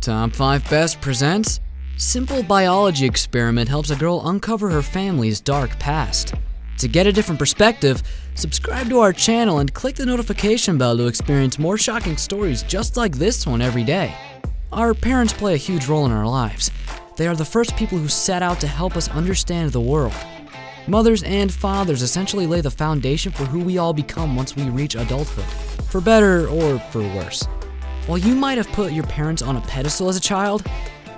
Top 5 Best presents Simple Biology Experiment helps a girl uncover her family's dark past. To get a different perspective, subscribe to our channel and click the notification bell to experience more shocking stories just like this one every day. Our parents play a huge role in our lives. They are the first people who set out to help us understand the world. Mothers and fathers essentially lay the foundation for who we all become once we reach adulthood, for better or for worse. While you might have put your parents on a pedestal as a child,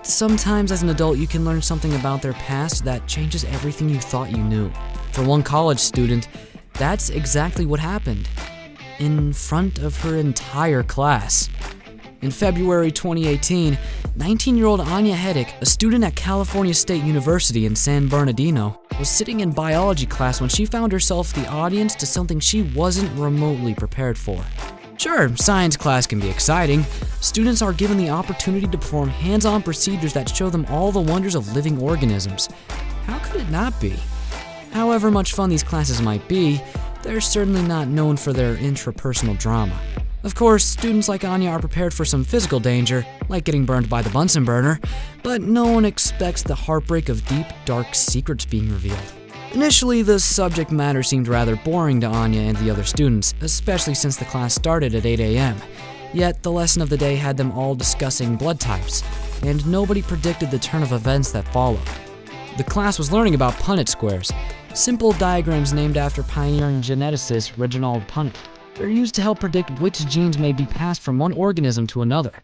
sometimes as an adult you can learn something about their past that changes everything you thought you knew. For one college student, that's exactly what happened, in front of her entire class. In February 2018, 19-year-old Anya Hedek, a student at California State University in San Bernardino, was sitting in biology class when she found herself the audience to something she wasn't remotely prepared for. Sure, science class can be exciting. Students are given the opportunity to perform hands-on procedures that show them all the wonders of living organisms. How could it not be? However much fun these classes might be, they're certainly not known for their intrapersonal drama. Of course, students like Anya are prepared for some physical danger, like getting burned by the Bunsen burner, but no one expects the heartbreak of deep, dark secrets being revealed. Initially, the subject matter seemed rather boring to Anya and the other students, especially since the class started at 8 a.m. Yet, the lesson of the day had them all discussing blood types, and nobody predicted the turn of events that followed. The class was learning about Punnett squares, simple diagrams named after pioneering geneticist Reginald Punnett. They're used to help predict which genes may be passed from one organism to another.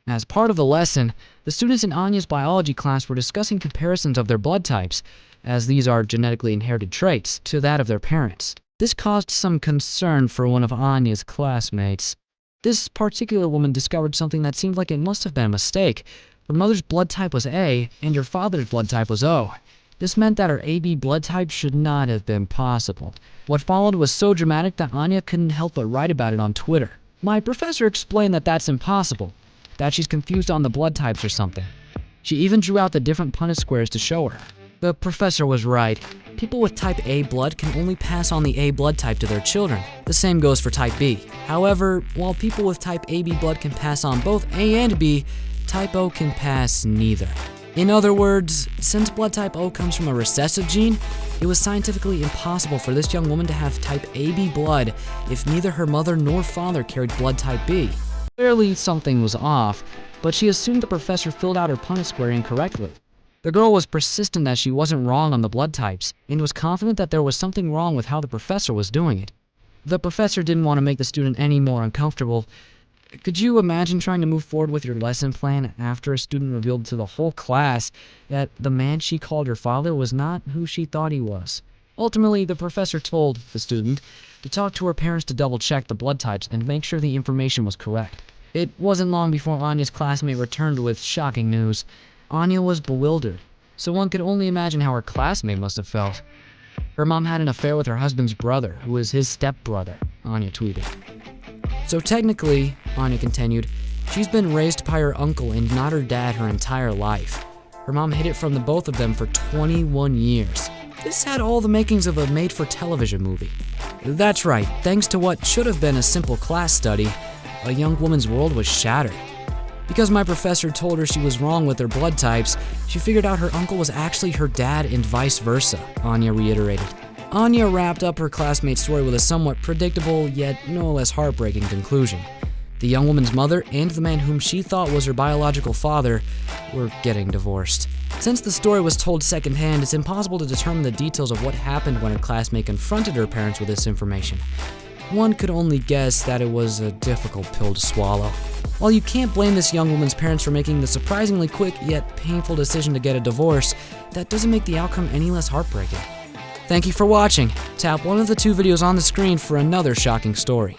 As part of the lesson, the students in Anya's biology class were discussing comparisons of their blood types, as these are genetically inherited traits, to that of their parents. This caused some concern for one of Anya's classmates. This particular woman discovered something that seemed like it must have been a mistake. Her mother's blood type was A, and her father's blood type was O. This meant that her AB blood type should not have been possible. What followed was so dramatic that Anya couldn't help but write about it on Twitter. My professor explained that that's impossible, that she's confused on the blood types or something. She even drew out the different Punnett squares to show her. The professor was right. People with type A blood can only pass on the A blood type to their children. The same goes for type B. However, while people with type AB blood can pass on both A and B, type O can pass neither. In other words, since blood type O comes from a recessive gene, it was scientifically impossible for this young woman to have type AB blood if neither her mother nor father carried blood type B. Clearly something was off, but she assumed the professor filled out her Punnett square incorrectly. The girl was persistent that she wasn't wrong on the blood types, and was confident that there was something wrong with how the professor was doing it. The professor didn't want to make the student any more uncomfortable. Could you imagine trying to move forward with your lesson plan after a student revealed to the whole class that the man she called her father was not who she thought he was? Ultimately, the professor told the student to talk to her parents to double-check the blood types and make sure the information was correct. It wasn't long before Anya's classmate returned with shocking news. Anya was bewildered, so one could only imagine how her classmate must have felt. Her mom had an affair with her husband's brother, who was his stepbrother, Anya tweeted. So technically, Anya continued, she's been raised by her uncle and not her dad her entire life. Her mom hid it from the both of them for 21 years. This had all the makings of a made-for-television movie. That's right, thanks to what should have been a simple class study, a young woman's world was shattered. Because my professor told her she was wrong with her blood types, she figured out her uncle was actually her dad and vice versa, Anya reiterated. Anya wrapped up her classmate's story with a somewhat predictable, yet no less heartbreaking conclusion. The young woman's mother and the man whom she thought was her biological father were getting divorced. Since the story was told secondhand, it's impossible to determine the details of what happened when her classmate confronted her parents with this information. One could only guess that it was a difficult pill to swallow. While you can't blame this young woman's parents for making the surprisingly quick yet painful decision to get a divorce, that doesn't make the outcome any less heartbreaking. Thank you for watching. Tap one of the two videos on the screen for another shocking story.